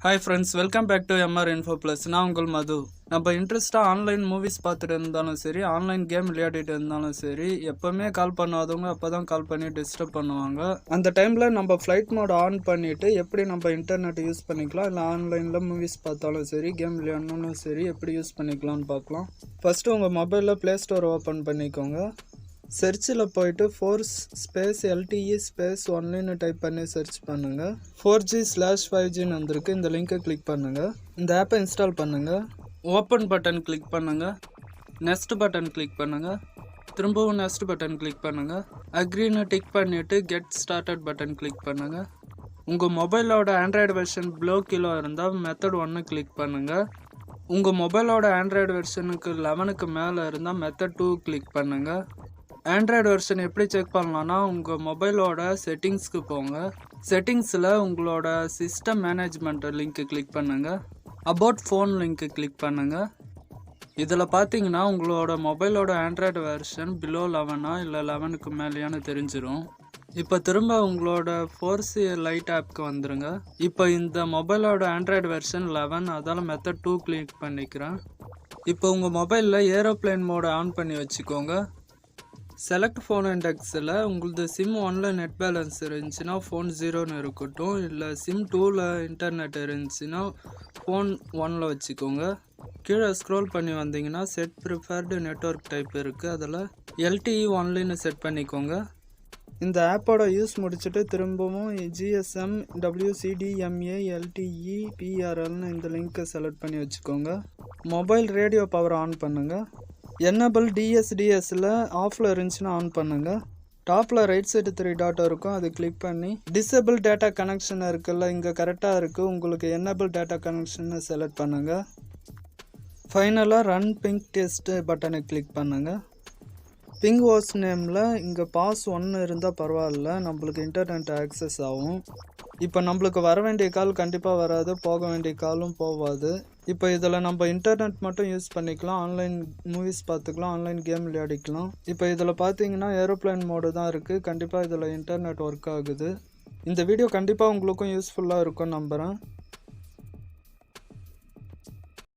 Hi friends, welcome back to MR Infoplus. நான் உங்கள் மது. நம்ம இன்ட்ரெஸ்டாக ஆன்லைன் மூவிஸ் பார்த்துட்டு இருந்தாலும் சரி, ஆன்லைன் கேம் விளையாடிட்டு இருந்தாலும் சரி, எப்போவுமே கால் பண்ணாதவங்க அப்போ தான் கால் பண்ணி டிஸ்டர்ப் பண்ணுவாங்க. அந்த டைமில் நம்ம ஃப்ளைட் மோட் ஆன் பண்ணிவிட்டு எப்படி நம்ம இன்டர்நெட் யூஸ் பண்ணிக்கலாம், இல்லை ஆன்லைனில் மூவிஸ் பார்த்தாலும் சரி, கேம் விளையாடணும் சரி, எப்படி யூஸ் பண்ணிக்கலாம்னு பார்க்கலாம். ஃபஸ்ட்டு உங்கள் மொபைலில் ப்ளே ஸ்டோர் ஓப்பன் பண்ணிக்கோங்க. சர்ச்சில் போயிட்டு ஃபோர்ஸ் ஸ்பேஸ் எல்டிஇ ஸ்பேஸ் ஒன்லின்னு டைப் பண்ணி சர்ச் பண்ணுங்கள். 4G/5Gன்னு வந்திருக்கு. இந்த லிங்கை கிளிக் பண்ணுங்கள். இந்த ஆப்பை இன்ஸ்டால் பண்ணுங்கள். ஓப்பன் பட்டன் கிளிக் பண்ணுங்கள். நெக்ஸ்ட் பட்டன் கிளிக் பண்ணுங்கள். திரும்பவும் நெக்ஸ்ட் பட்டன் கிளிக் பண்ணுங்கள். அக்ரின்னு டிக் பண்ணிவிட்டு கெட் ஸ்டார்டட் பட்டன் கிளிக் பண்ணுங்கள். உங்கள் மொபைலோட ஆண்ட்ராய்டு வெர்ஷன் ப்ளோ கிலோ இருந்தால் மெத்தட் 1 கிளிக் பண்ணுங்கள். உங்கள் மொபைலோட ஆண்ட்ராய்டு வெர்ஷனுக்கு 11க்கு மேலே இருந்தால் மெத்தட் 2 கிளிக் பண்ணுங்கள். ஆண்ட்ராய்டு வெர்ஷன் எப்படி செக் பண்ணலான்னா, உங்கள் மொபைலோட செட்டிங்ஸ்க்கு போங்க. செட்டிங்ஸில் உங்களோட சிஸ்டம் மேனேஜ்மெண்ட் லிங்க்கு கிளிக் பண்ணுங்கள். அபவுட் ஃபோன் லிங்க்கு கிளிக் பண்ணுங்கள். இதில் பார்த்தீங்கன்னா உங்களோட மொபைலோட ஆண்ட்ராய்டு வெர்ஷன் பிலோ 11 இல்லை 11க்கு மேலேயான்னு தெரிஞ்சிடும். இப்போ திரும்ப உங்களோட 4C லைட் ஆப்க்கு வந்துடுங்க. இப்போ இந்த மொபைலோட ஆண்ட்ராய்டு வெர்ஷன் 11, அதால் மெத்தட் 2 கிளிக் பண்ணிக்கிறேன். இப்போ உங்கள் மொபைலில் ஏரோப்ளேன் மோடை ஆன் பண்ணி வச்சுக்கோங்க. செலக்ட் ஃபோன் இண்டெக்ஸில் உங்களது சிம் 1ல் நெட் பேலன்ஸ் இருந்துச்சுன்னா ஃபோன் 0ன்னு இருக்கட்டும், இல்லை சிம் 2ல் இன்டர்நெட் இருந்துச்சுன்னா ஃபோன் 1ல் வச்சுக்கோங்க. கீழே ஸ்க்ரோல் பண்ணி வந்தீங்கன்னா செட் ப்ரிஃபர்டு நெட்ஒர்க் டைப் இருக்குது. அதில் எல்டிஇ ஒன்லின்னு செட் பண்ணிக்கோங்க. இந்த ஆப்போட யூஸ் முடிச்சுட்டு திரும்பவும் GSM WCDMA LTE PRLன்னு இந்த லிங்க்கை செலக்ட் பண்ணி வச்சுக்கோங்க. மொபைல் ரேடியோ பவர் ஆன் பண்ணுங்கள். என்னபிள் DSDSல ஆஃபில் இருந்துச்சுன்னா ஆன் பண்ணுங்கள். டாப்பில் ரைட் சைடு 3 டாட் இருக்கும், அது கிளிக் பண்ணி டிசேபிள் டேட்டா கனெக்ஷன் இருக்குல்ல, இங்கே கரெக்டாக இருக்குது. உங்களுக்கு என்னபிள் டேட்டா கனெக்ஷனை செலக்ட் பண்ணுங்கள். ஃபைனலாக ரன் பிங் டெஸ்ட் பட்டனை கிளிக் பண்ணுங்கள். பிங் ஹோஸ்ட் நேமில் இங்கே பாஸ் 1 இருந்தால் பரவாயில்ல, நம்மளுக்கு இன்டர்நெட் ஆக்சஸ் ஆகும். இப்போ நம்மளுக்கு வர வேண்டிய கால் கண்டிப்பாக வராது, போக வேண்டிய காலும் போகாது. இப்போ இதில் நம்ம இன்டர்நெட் மட்டும் யூஸ் பண்ணிக்கலாம், ஆன்லைன் மூவிஸ் பார்த்துக்கலாம், ஆன்லைன் கேம் விளையாடிக்கலாம். இப்போ இதில் பார்த்தீங்கன்னா ஏரோப்ளேன் மோடு தான் இருக்குது. கண்டிப்பாக இதில் இன்டர்நெட் ஒர்க் ஆகுது. இந்த வீடியோ கண்டிப்பாக உங்களுக்கும் யூஸ்ஃபுல்லாக இருக்கும்னு நம்புகிறேன்.